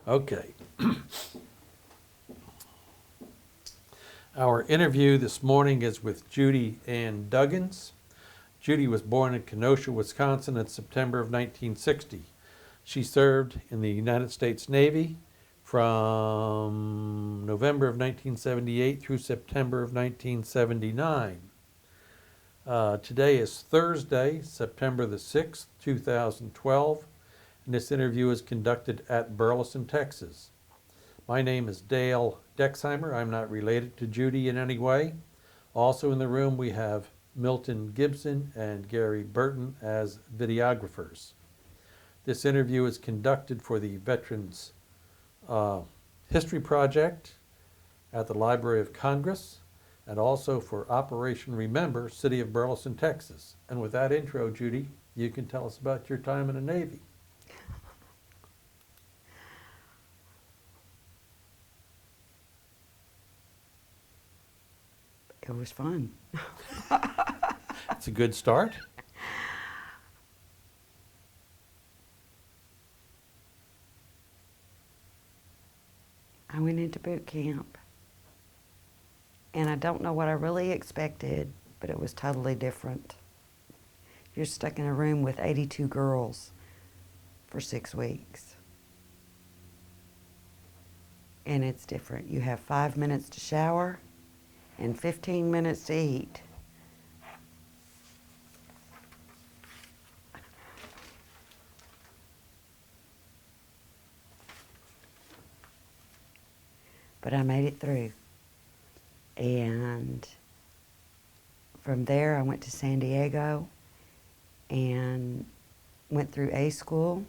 Okay. Our interview this morning is with Judi Ann Duggins. Judi was born in Kenosha, Wisconsin in September of 1960. She served in the United States Navy from November of 1978 through September of 1979. Today is Thursday, September the 6th, 2012, and this interview is conducted at Burleson, Texas. My name is Dale Dexheimer. I'm not related to Judi in any way. Also in the room we have Milton Gibson and Gary Burton as videographers. This interview is conducted for the Veterans History Project at the Library of Congress and also for Operation Remember, City of Burleson, Texas. And with that intro, Judi, you can tell us about your time in the Navy. It was fun. It's a good start. I went into boot camp, and I don't know what I really expected, but it was totally different. You're stuck in a room with 82 girls for 6 weeks. And it's different. You have 5 minutes to shower and 15 minutes to eat. But I made it through. And from there I went to San Diego and went through A school.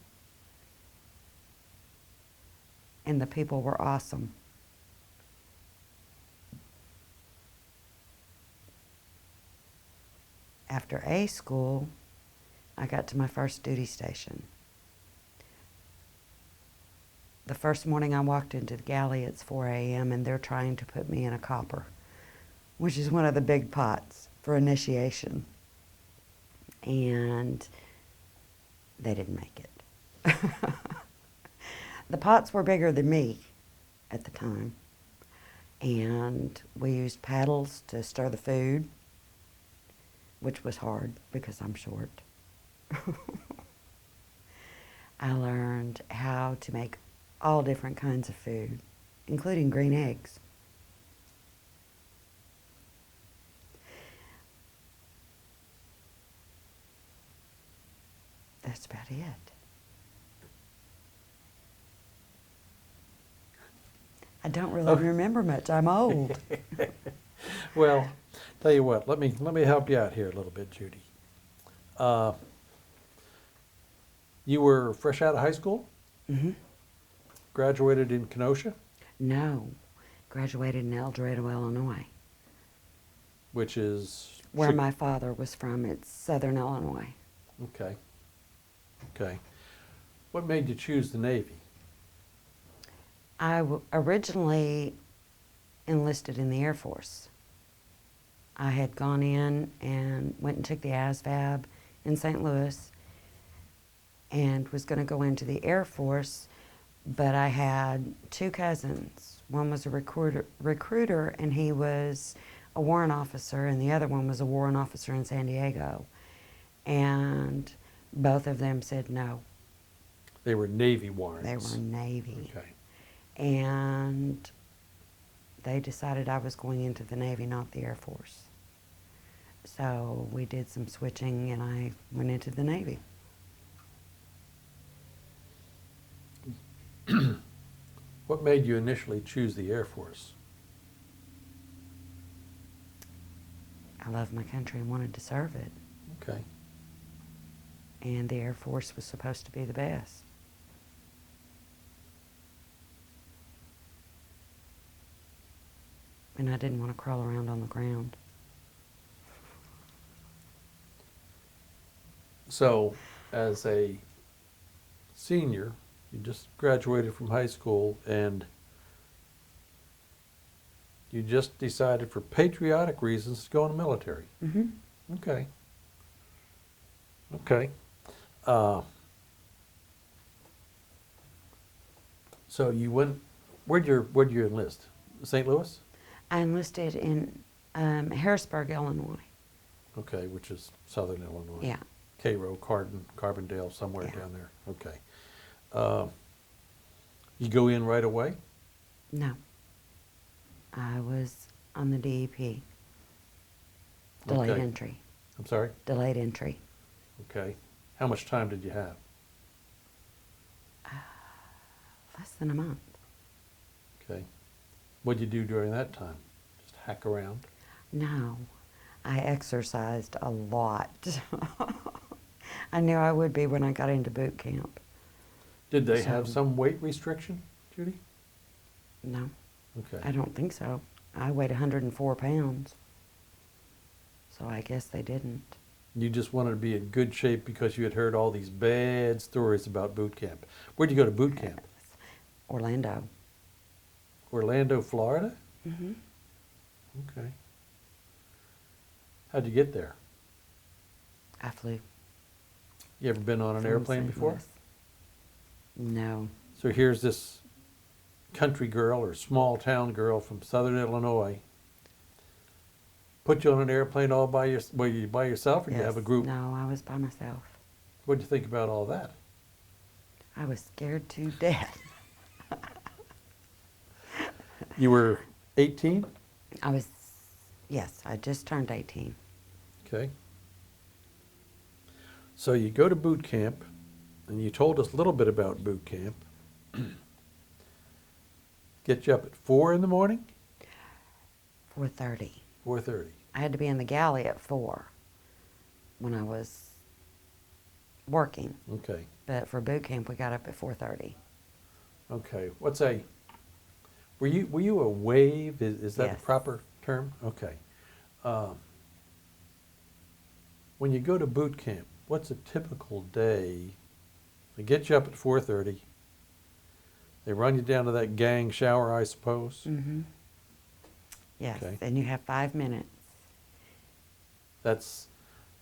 And the people were awesome. After A school, I got to my first duty station. The first morning I walked into the galley, it's 4 a.m. and they're trying to put me in a copper, which is one of the big pots for initiation. And they didn't make it. The pots were bigger than me at the time. And we used paddles to stir the food, which was hard because I'm short. I learned how to make all different kinds of food, including green eggs. That's about it. I don't really remember much. I'm old. Well, tell you what, let me help you out here a little bit, Judi. You were fresh out of high school? Mm-hmm. Graduated in Kenosha? No. Graduated in El Dorado, Illinois. Which is? Where my father was from. It's southern Illinois. Okay. Okay. What made you choose the Navy? I originally enlisted in the Air Force. I had gone in and went and took the ASVAB in St. Louis and was going to go into the Air Force, but I had 2 cousins. One was a recruiter, and he was a warrant officer, and the other one was a warrant officer in San Diego. And both of them said no. They were Navy warrants. They were Navy. Okay. And they decided I was going into the Navy, not the Air Force. So we did some switching, and I went into the Navy. What made you initially choose the Air Force? I loved my country and wanted to serve it. Okay. And the Air Force was supposed to be the best. And I didn't want to crawl around on the ground. So, as a senior, you just graduated from high school and you just decided for patriotic reasons to go in the military. Mm-hmm. Okay. Okay. So you went, where'd you enlist? St. Louis? I enlisted in Harrisburg, Illinois. Okay, which is southern Illinois. Yeah, Cairo, Carbondale, somewhere Yeah. down there. Okay. You go in right away? no. I was on the DEP. Delayed Okay. entry. I'm sorry? Delayed entry. Okay. How much time did you have? Less than a month. Okay. What'd you do during that time? Just hack around? No. I exercised a lot. I knew I would be when I got into boot camp. Did they have So- some weight restriction, Judy? No, Okay. I don't think so. I weighed 104 pounds. So I guess they didn't. You just wanted to be in good shape because you had heard all these bad stories about boot camp. Where'd you go to boot camp? Orlando. Orlando, Florida? Mm-hmm. Okay. How'd you get there? I flew. You ever been on an from airplane St. before? Louis. No. So here's this country girl or small town girl from southern Illinois. Put you on an airplane all by you by yourself, or you have a Yes. group? No, I was by myself. What'd you think about all that? I was scared to death. You were 18? Yes, I just turned 18. Okay. So you go to boot camp, and you told us a little bit about boot camp. Get you up at 4 in the morning? 4:30. 4:30. I had to be in the galley at 4 when I was working. Okay. But for boot camp, we got up at 4:30. Okay. Were you a wave? Is that Yes. the proper term? Okay. When you go to boot camp, what's a typical day? They get you up at 4:30. They run you down to that gang shower, I suppose. Mm-hmm. Yes, Okay. and you have 5 minutes.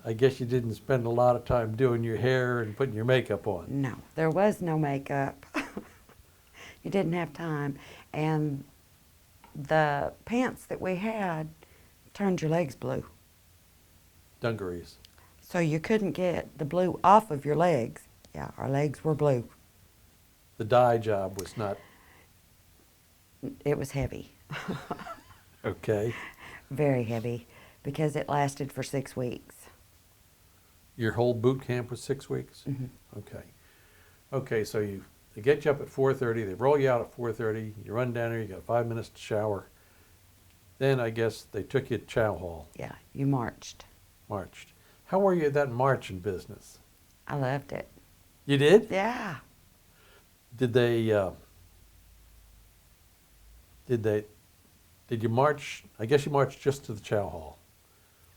I guess you didn't spend a lot of time doing your hair and putting your makeup on. No, there was no makeup. You didn't have time. And the pants that we had turned your legs blue. Dungarees. So you couldn't get the blue off of your legs. Yeah, our legs were blue. The dye job was not It was heavy, okay. very heavy, because it lasted for 6 weeks. Your whole boot camp was 6 weeks? Mhm. Okay. Okay, so they get you up at 4:30, they roll you out at 4:30, you run down there, you got 5 minutes to shower. Then I guess they took you to chow hall, Yeah, you marched. marched. How were you at that marching business? I loved it. You did? Yeah. Did you march? I guess you marched just to the chow hall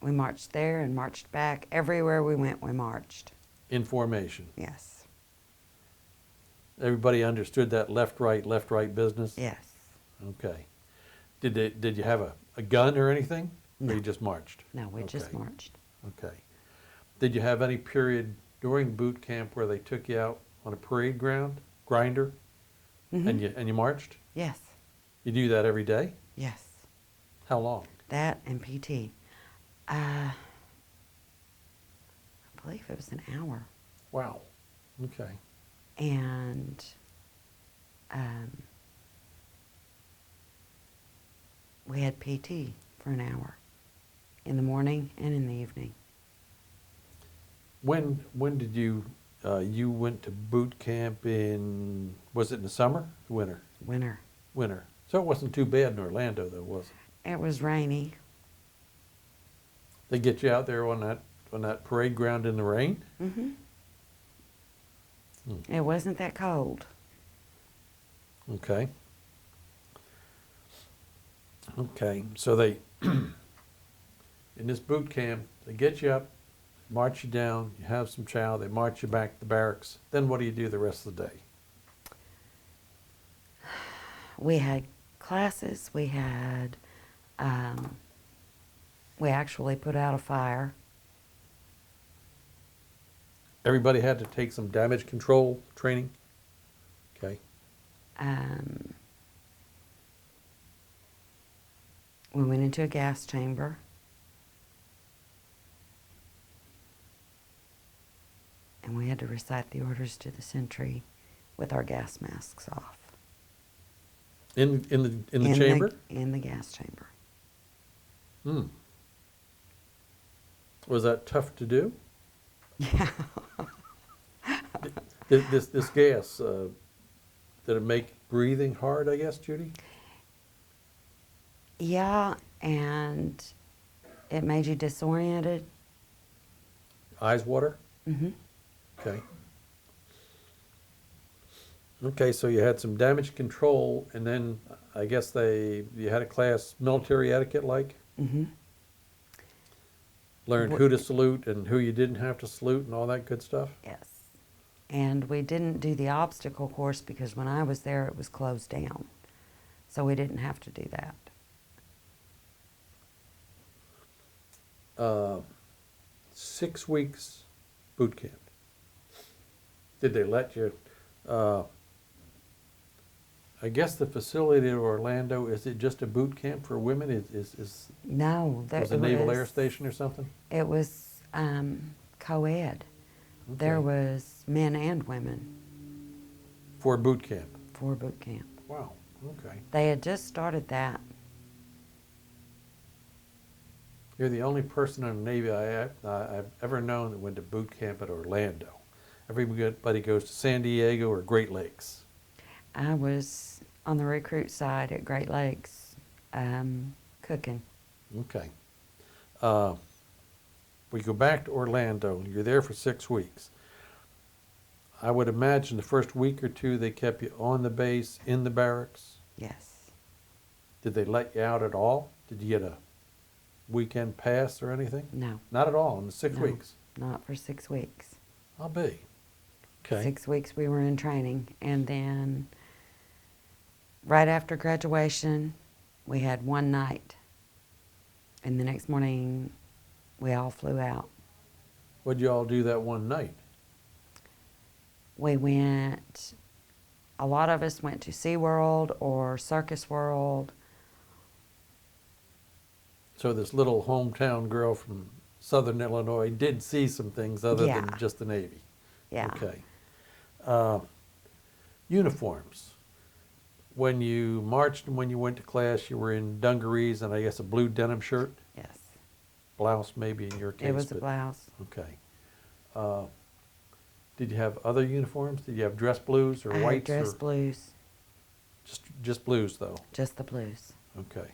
We marched there and marched back. Everywhere we went, we marched. in formation. Yes. Everybody understood that left, right business? Yes. Okay. Did you have a gun or anything? No. Or you just marched? No, we just Okay. marched. Okay. Did you have any period during boot camp where they took you out on a parade grinder, Mhm. and you marched? Yes. You do that every day? Yes. How long? That and PT. I believe it was an hour. Wow. Okay. And we had PT for an hour in the morning and in the evening. When did you went to boot camp in, was it in the summer? Winter? Winter. Winter. So it wasn't too bad in Orlando though, was it? It was rainy. They get you out there on that parade ground in the rain? Hmm. Hmm. It wasn't that cold. Okay. Okay, so they, in this boot camp, they get you up, march you down, you have some chow, they march you back to the barracks. Then what do you do the rest of the day? We had classes. We actually put out a fire. Everybody had to take some damage control training? Okay, We went into a gas chamber. And we had to recite the orders to the sentry with our gas masks off. In the chamber? In the gas chamber. Hmm. Was that tough to do? Yeah. This gas, did it make breathing hard, I guess, Judy? Yeah, and it made you disoriented. Eyes water? Mm-hmm. Okay. Okay, so you had some damage control, and then I guess you had a class military etiquette like? Mm-hmm. Learned who to salute and who you didn't have to salute and all that good stuff? Yes. And we didn't do the obstacle course because when I was there it was closed down. So we didn't have to do that. 6 weeks boot camp. Did they let you, I guess the facility in Orlando, is it just a boot camp for women? No. Was it a Naval Air Station or something? It was co-ed. There Okay. was men and women For boot camp? for boot camp. Wow, okay. They had just started that. You're the only person in the Navy I've ever known that went to boot camp at Orlando. Everybody goes to San Diego or Great Lakes. I was on the recruit side at Great Lakes cooking. Okay. We go back to Orlando. You're there for 6 weeks. I would imagine the first week or two they kept you on the base, in the barracks. Yes. Did they let you out at all? Did you get a weekend pass or anything? No. Not at all in the 6 No. weeks? Not for 6 weeks. I'll be. Okay. 6 weeks we were in training. And then right after graduation, we had one night. And the next morning, we all flew out. What'd you all do that one night? We went, a lot of us went to SeaWorld or Circus World. So this little hometown girl from Southern Illinois did see some things other Yeah. than just the Navy. Yeah. Okay. Uniforms. When you marched and when you went to class, you were in dungarees and I guess a blue denim shirt? Yes. Blouse maybe in your case. It was a but- blouse. Okay. Did you have other uniforms? Did you have dress blues or I had whites? dress or blues. just blues though? Just the blues. Okay.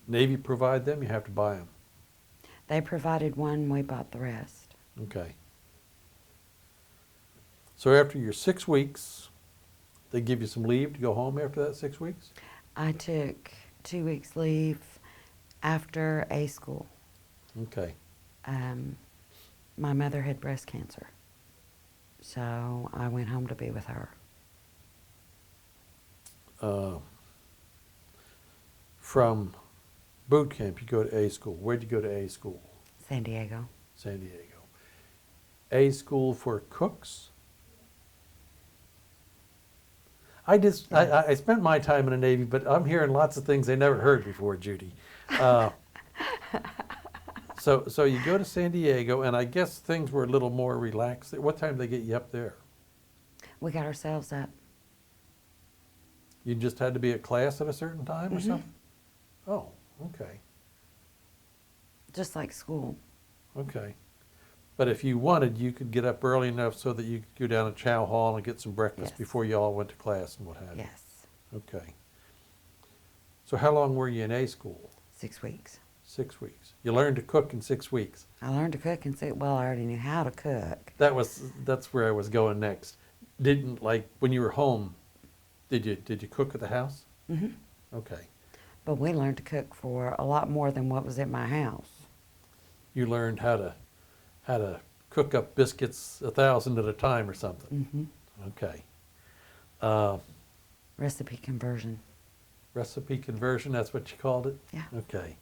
Navy provide them? You have to buy them? They provided one, we bought the rest. Okay. So after your 6 weeks, they give you some leave to go home after that 6 weeks? I took 2 weeks leave after A school. Okay. My mother had breast cancer, so I went home to be with her. From boot camp, you go to A school. Where'd you go to A school? San Diego. San Diego. A school for cooks? I spent my time in the Navy, but I'm hearing lots of things I never heard before, Judy. So you go to San Diego, and I guess things were a little more relaxed. What time did they get you up there? We got ourselves up. You just had to be at class at a certain time or Mhm. something? Oh, okay, Just like school. okay. But if you wanted, you could get up early enough so that you could go down to Chow Hall and get some breakfast Yes. before you all went to class and what have you? Yes. Okay. So how long were you in A school? 6 weeks. 6 weeks. You learned to cook in 6 weeks. I learned to cook and say, well, I already knew how to cook. That's where I was going next. Didn't, like, when you were home, did you cook at the house? Hmm. Okay. But we learned to cook for a lot more than what was at my house. You learned how to cook up biscuits 1,000 at a time or something. Hmm. Okay. Recipe conversion. Recipe conversion, that's what you called it? Yeah. Okay.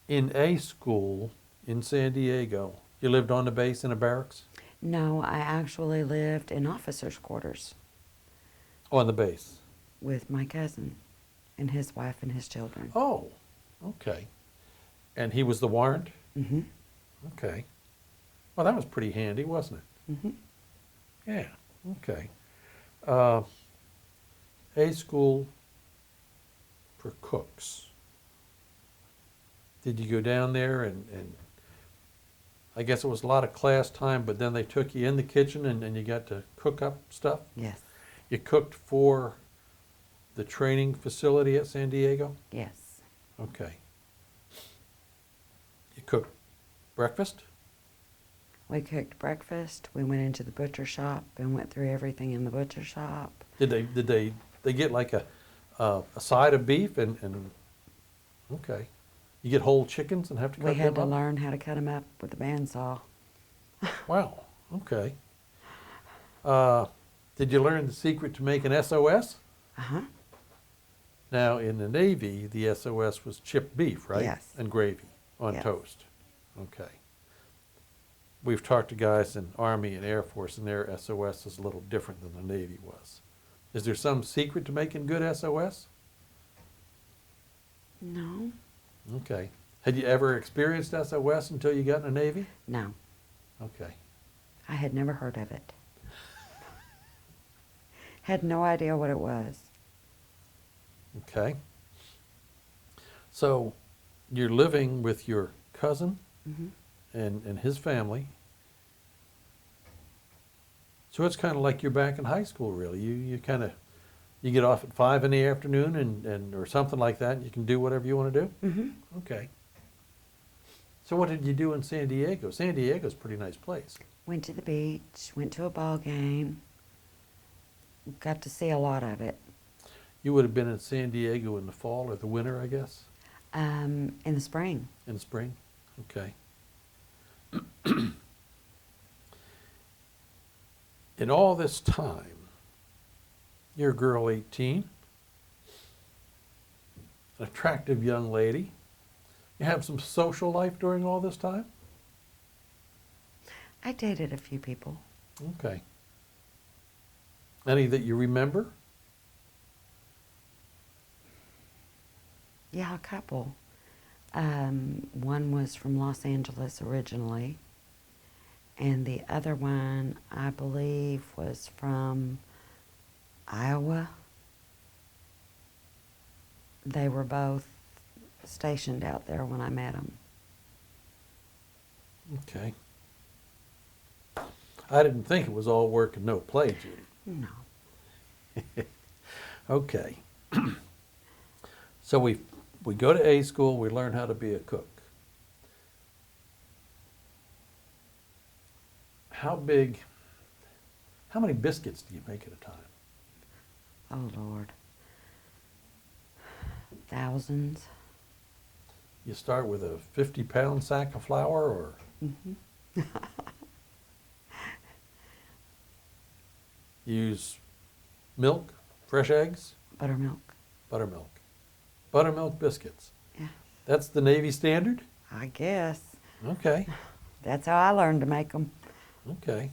In A school in San Diego, you lived on the base in a barracks? No, I actually lived in officers' quarters On the base? with my cousin and his wife and his children. Oh, okay. And he was the warrant? Mm-hmm. Okay. Well, that was pretty handy, wasn't it? Mm-hmm. Yeah, okay. Uh, A school for cooks. Did you go down there and I guess it was a lot of class time, but then they took you in the kitchen and you got to cook up stuff? Yes. You cooked for the training facility at San Diego? Yes. Okay. You cooked breakfast? We cooked breakfast. We went into the butcher shop and went through everything in the butcher shop. Did they get like a side of beef and okay. You get whole chickens and have to cut We had them to up? learn how to cut them up with the bandsaw. Wow, okay. Did you learn the secret to make an SOS? Uh-huh. Now, in the Navy, the SOS was chipped beef, right? Yes. And gravy on Yes. toast. Okay. We've talked to guys in Army and Air Force, and their SOS is a little different than the Navy was. Is there some secret to making good SOS? No. Okay. Had you ever experienced SOS until you got in the Navy? No. Okay. I had never heard of it. Had no idea what it was. Okay. So you're living with your cousin Mm-hmm. and his family. So it's kind of like you're back in high school, really. You kind of, you get off at 5 in the afternoon and or something like that, and you can do whatever you want to do? Mm-hmm. Okay. So what did you do in San Diego? San Diego's a pretty nice place. Went to the beach, went to a ball game. Got to see a lot of it. You would have been in San Diego in the fall or the winter, I guess, In the spring. in the spring? Okay. In all this time, you're a girl 18, an attractive young lady. You have some social life during all this time? I dated a few people. Okay. Any that you remember? Yeah, a couple. One was from Los Angeles originally, and the other one, I believe, was from Iowa. They were both stationed out there when I met them. Okay. I didn't think it was all work and no play, Judy. No. Okay. So we go to A school, we learn how to be a cook. How many biscuits do you make at a time? Oh, Lord. Thousands. You start with a 50-pound sack of flour or Mm-hmm. use milk, fresh eggs, Buttermilk. buttermilk. Buttermilk biscuits. Yeah. That's the Navy standard? I guess. Okay, That's how I learned to make them. okay.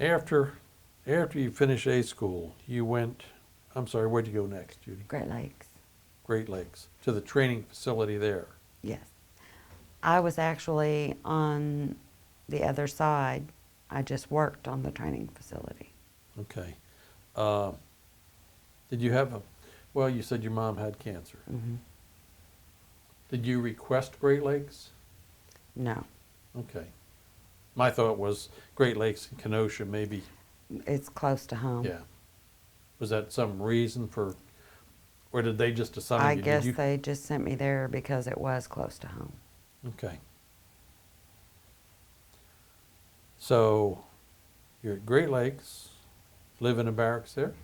After you finish A school, you went, I'm sorry, where'd you go next, Judy? Great Lakes. Great Lakes, to the training facility there. Yes. I was actually on the other side. I just worked on the training facility. Okay. Did you have well, you said your mom had cancer. Mm-hmm. Did you request Great Lakes? No, Okay. My thought was Great Lakes and Kenosha, maybe, it's close to home. yeah. Was that some reason for, or did they just assign I you? Did guess you- they just sent me there because it was close to home. Okay. So, you're at Great Lakes, live in a barracks there?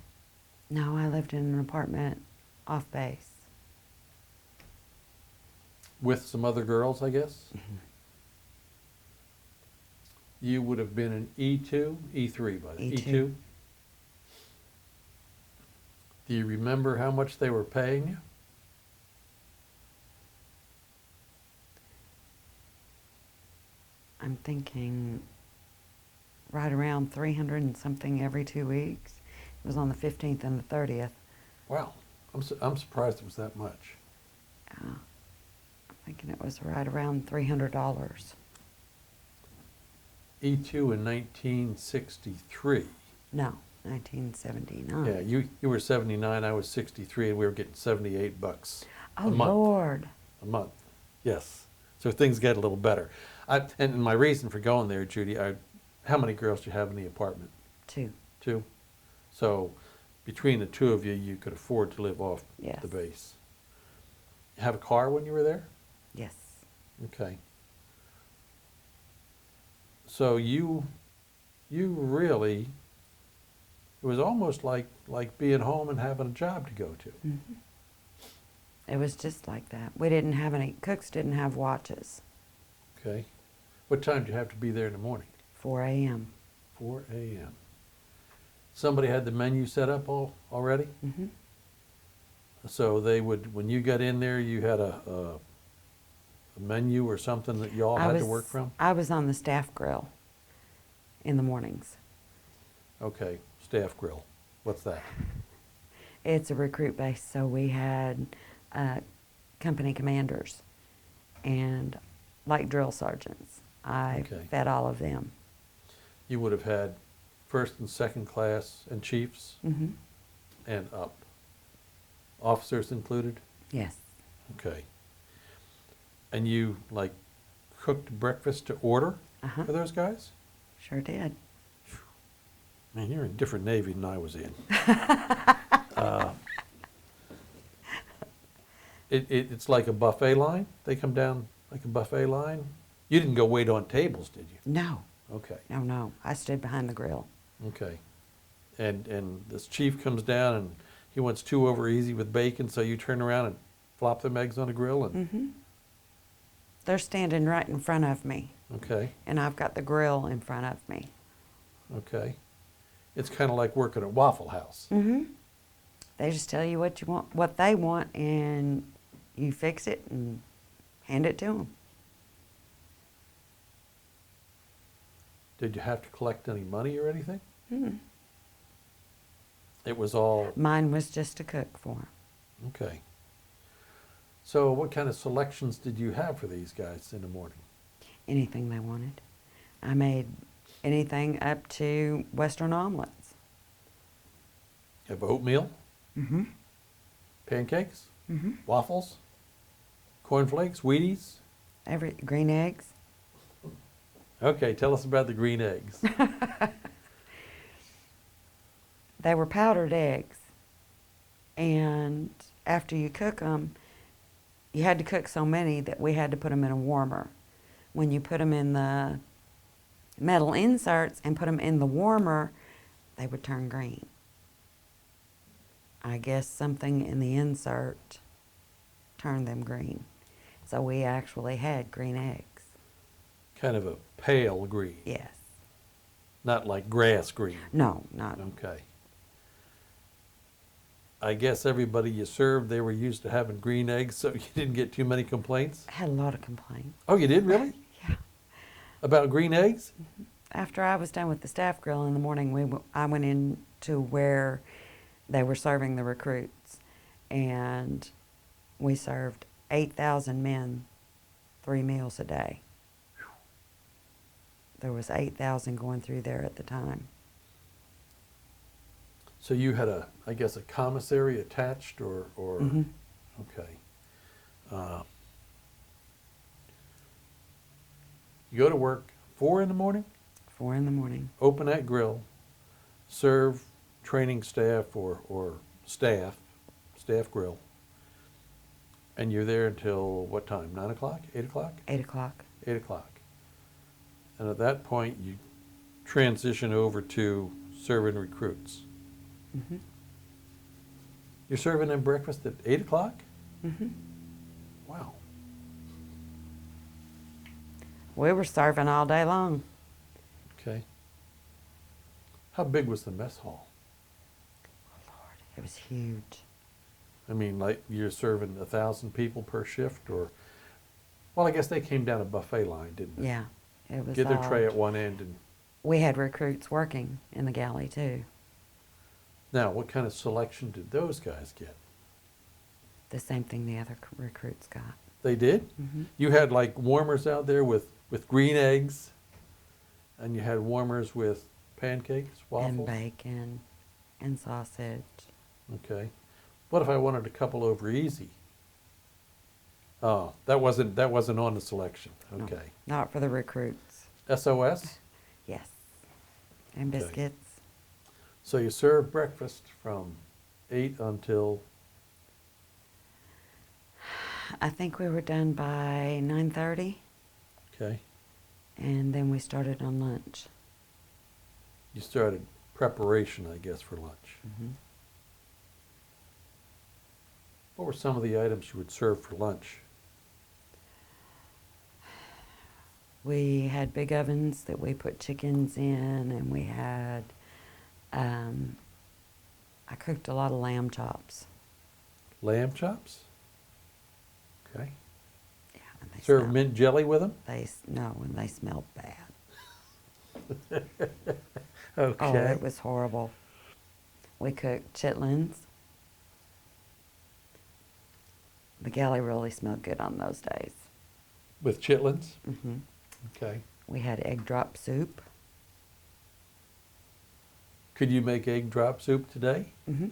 No, I lived in an apartment off base. With some other girls, I guess? Mm-hmm. You would have been in E2, E3 by then. E2. E2? Do you remember how much they were paying you? I'm thinking right around 300 and something every 2 weeks. It was on the 15th and the 30th. Wow, I'm surprised it was that much. I'm thinking it was right around $300. E2 in 1963. No, 1979. Yeah, you were 79, I was 63, and we were getting $78 Oh, a month. Lord. A month, yes. So things get a little better. And my reason for going there, Judy, how many girls do you have in the apartment? 2. Two. So between the two of you, you could afford to live off Yes. the base. You have a car when you were there? Yes. Okay. So you really, it was almost like being home and having a job to go to. Mm-hmm. It was just like that. We didn't have any, cooks didn't have watches. Okay. What time do you have to be there in the morning? 4 a.m. 4 a.m. Somebody had the menu set up already? Mm-hmm. So they would, when you got in there, you had a menu or something that you all had to work from? I was on the staff grill in the mornings. Okay, staff grill. What's that? It's a recruit base, so we had company commanders and like drill sergeants. I Okay. fed all of them. You would have had first and second class and chiefs Mm-hmm. and up. Officers included? Yes. Okay. And you, like, cooked breakfast to order Uh-huh. for those guys? Sure did. Man, you're in a different Navy than I was in. It's like a buffet line? They come down like a buffet line? You didn't go wait on tables, did you? No. Okay, No. I stood behind the grill. okay. And this chief comes down and he wants 2 over easy with bacon, so you turn around and flop them eggs on the grill and, Mm-hmm. They're standing right in front of me, okay, and I've got the grill in front of me. okay. It's kind of like working at Waffle House. Mm-hmm. They just tell you what you want, what they want, and you fix it and hand it to them. Did you have to collect any money or anything? Hmm. It was all, Mine was just to cook for them. okay. So what kind of selections did you have for these guys in the morning? Anything they wanted. I made anything up to Western omelets. You have oatmeal, Mm-hmm. pancakes, Mm-hmm. waffles, cornflakes, Wheaties? Green eggs. Okay, tell us about the green eggs. They were powdered eggs. And after you cook them, you had to cook so many that we had to put them in a warmer. When you put them in the metal inserts and put them in the warmer, they would turn green. I guess something in the insert turned them green. So we actually had green eggs. Kind of a pale green, Yes. not like grass green. No, not. Okay. I guess everybody you served, they were used to having green eggs, so you didn't get too many complaints? I had a lot of complaints. Oh, you did, really? Yeah. About green eggs? After I was done with the staff grill in the morning, I went in to where they were serving the recruits, and we served 8,000 men 3 meals a day. There was 8,000 going through there at the time. So you had I guess a commissary attached or Mhm. okay. You go to work 4 in the morning, 4 in the morning. open that grill, serve training staff or staff grill, and you're there until what time? 9 o'clock? 8 o'clock? 8 o'clock. 8 o'clock. And at that point, you transition over to serving recruits. Mhm. You're serving them breakfast at 8 o'clock? Mhm. Wow. We were serving all day long. Okay. How big was the mess hall? Oh, Lord, it was huge. I mean, like you're serving 1,000 people per shift, or, well, I guess they came down a buffet line, didn't they? Yeah, It was Get their all, tray at one end. And we had recruits working in the galley too. now, what kind of selection did those guys get? The same thing the other recruits got. They did? Hmm. You had like warmers out there with green eggs, and you had warmers with pancakes, waffles? And bacon and sausage. Okay. What if I wanted a couple over easy? Oh, that wasn't on the selection. No, Okay. not for the recruits. SOS? Yes. And Okay. biscuits. So you serve breakfast from 8 until, I think we were done by 9:30, okay. and then we started on lunch. You started preparation, I guess, for lunch. Hmm. What were some of the items you would serve for lunch? We had big ovens that we put chickens in, and we had, I cooked a lot of lamb chops. Lamb chops? Okay. Yeah, and they Serve smelled, mint jelly with them? no, and they smelled bad. Okay. Oh, it was horrible. We cooked chitlins. The galley really smelled good on those days. With chitlins? Hmm. Okay. We had egg drop soup. Could you make egg drop soup today? Hmm.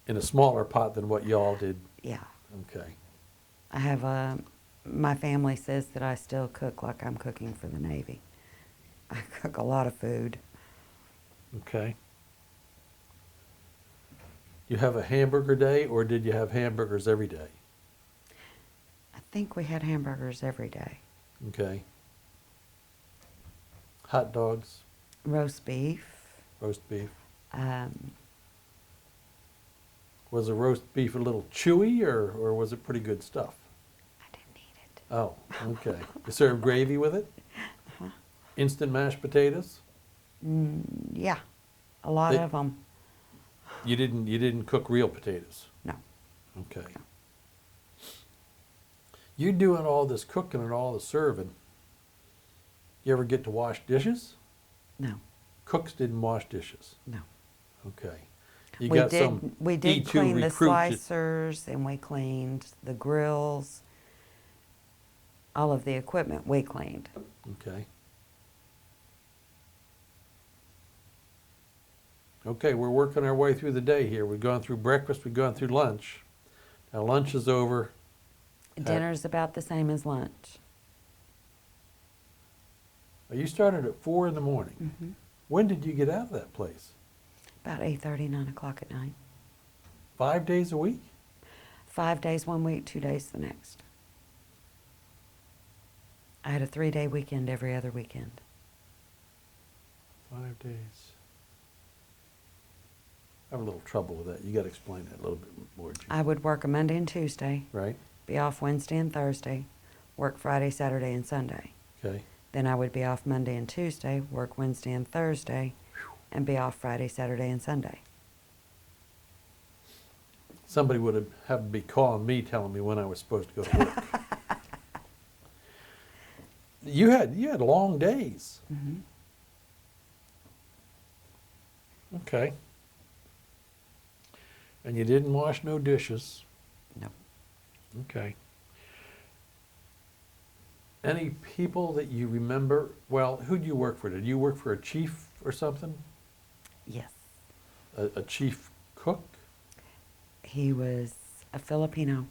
In a smaller pot than what y'all did? Yeah. Okay. I have my family says that I still cook like I'm cooking for the Navy. I cook a lot of food. Okay. You have a hamburger day, or did you have hamburgers every day? I think we had hamburgers every day. Okay. Hot dogs, Roast beef. roast beef. Um, Was the roast beef a little chewy, or was it pretty good stuff? I didn't eat it. Oh, okay. You serve gravy with it? Uh-huh. Instant mashed potatoes? Yeah, a lot They- of them. You didn't cook real potatoes? No. Okay. You doing all this cooking and all the serving. You ever get to wash dishes? No. Cooks didn't wash dishes. No. Okay. You we got did. some We did E2 clean the recruit that- slicers, and we cleaned the grills. All of the equipment we cleaned. Okay. Okay, we're working our way through the day here. We've gone through breakfast, we've gone through lunch. Now lunch is over. Dinner's about the same as lunch. You started at 4 in the morning. Hmm. When did you get out of that place? About 8:30, 9 o'clock at night. 5 days a week? 5 days one week, 2 days the next. I had a 3-day weekend every other weekend. 5 days. I have a little trouble with that. You got to explain that a little bit more, Judi. I would work a Monday and Tuesday, Right? be off Wednesday and Thursday, work Friday, Saturday, and Sunday. Okay. Then I would be off Monday and Tuesday, work Wednesday and Thursday, and be off Friday, Saturday, and Sunday. Somebody would have to be calling me, telling me when I was supposed to go to work. You had long days. Hmm. Okay. And you didn't wash no dishes. No. Okay. Any people that you remember? Well, who'd you work for? Did you work for a chief or something? Yes. A chief cook? He was a Filipino.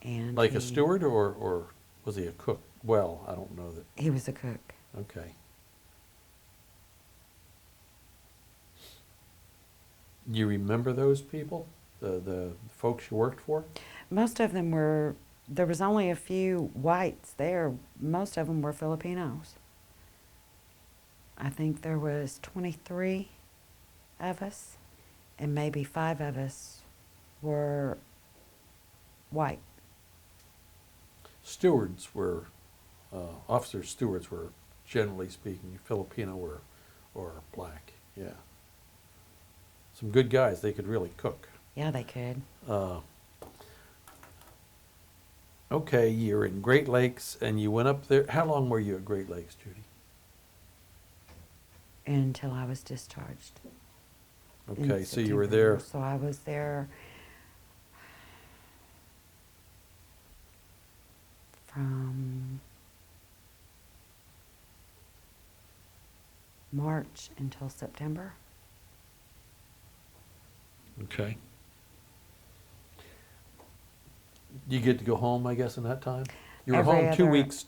And Like a he- steward, or was he a cook? Well, I don't know that. He was a cook. Okay. You remember those people? The folks you worked for? Most of them were, there was only a few whites there. Most of them were Filipinos. I think there was 23 of us, and maybe 5 of us were white. Stewards were, officer stewards were, generally speaking, Filipino or black, yeah. Some good guys, they could really cook. Yeah, they could. Okay, you're in Great Lakes and you went up there. How long were you at Great Lakes, Judy? until I was discharged. in Okay, so you were September. there, So I was there from March until September. okay. You get to go home, I guess, in that time? You were Every home other-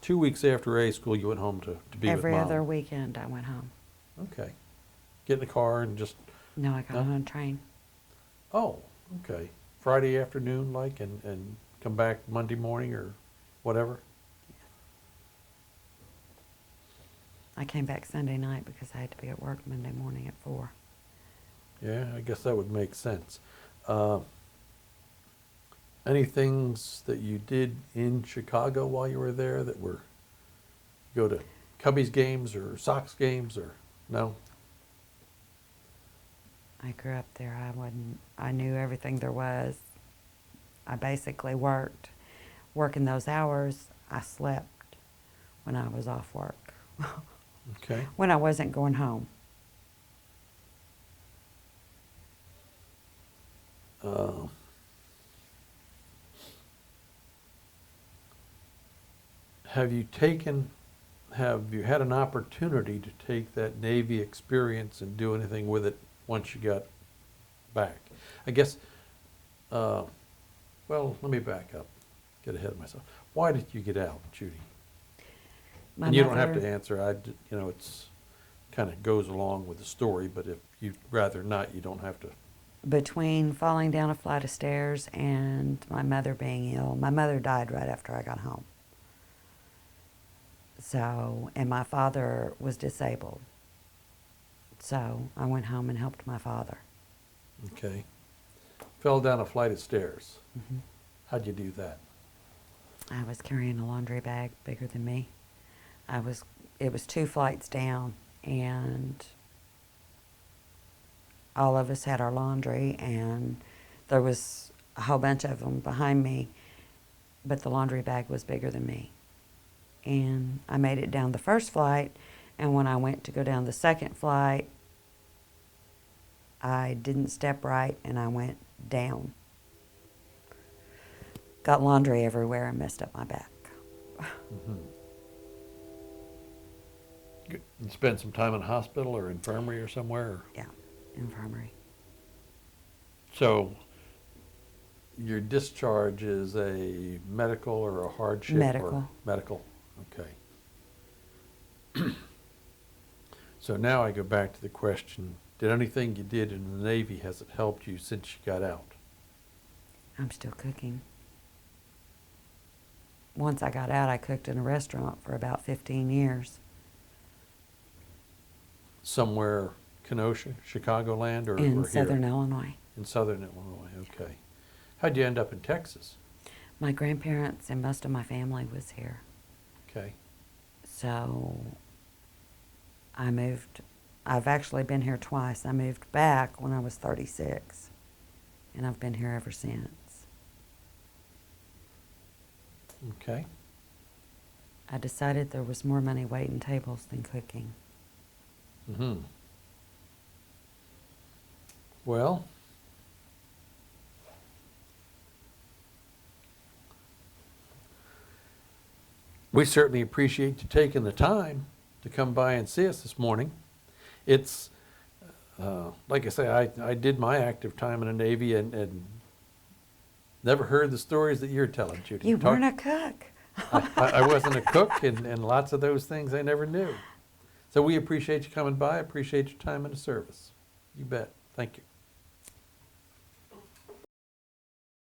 2 weeks after A school, you went home to be with Every Mom. other weekend I went home. Okay. Get in the car and just, No, I got No? on a train. oh, okay. Friday afternoon, like, and come back Monday morning or whatever? I came back Sunday night because I had to be at work Monday morning at 4. Yeah, I guess that would make sense. Any things that you did in Chicago while you were there that were, go to Cubbies games or Sox games or, no? I grew up there. I knew everything there was. I basically worked. Working those hours, I slept when I was off work, Okay. when I wasn't going home. Uh, Have you had an opportunity to take that Navy experience and do anything with it once you got back? I guess, well, let me back up, get ahead of myself. Why did you get out, Judy? My And you don't have mother- to answer, it's, kind of goes along with the story, but if you'd rather not, you don't have to. Between falling down a flight of stairs and my mother being ill, my mother died right after I got home. So, and my father was disabled. So I went home and helped my father. Okay. Fell down a flight of stairs. Mm-hmm. How'd you do that? I was carrying a laundry bag bigger than me. It was 2 flights down, and all of us had our laundry, and there was a whole bunch of them behind me, but the laundry bag was bigger than me. And I made it down the first flight, and when I went to go down the second flight, I didn't step right, and I went down. Got laundry everywhere and messed up my back. Mm-hmm. Good. You spend some time in a hospital or infirmary or somewhere? Or? Yeah, infirmary. So your discharge is a medical or a hardship? Medical. Or medical, okay. So now I go back to the question, did anything you did in the Navy, has it helped you since you got out? I'm still cooking. Once I got out, I cooked in a restaurant for about 15 years Somewhere, Kenosha, Chicagoland, or in here? southern Illinois. In southern Illinois, okay. How'd you end up in Texas? My grandparents and most of my family was here. Okay, So I moved. I've actually been here twice. I moved back when I was 36, and I've been here ever since. okay. I decided there was more money waiting tables than cooking. Mm-hmm. Well, we certainly appreciate you taking the time to come by and see us this morning. It's, like I say, I did my active time in the Navy and never heard the stories that you're telling, Judy. You weren't a cook. I wasn't a cook, and lots of those things I never knew. So we appreciate you coming by, appreciate your time in the service. You bet. Thank you.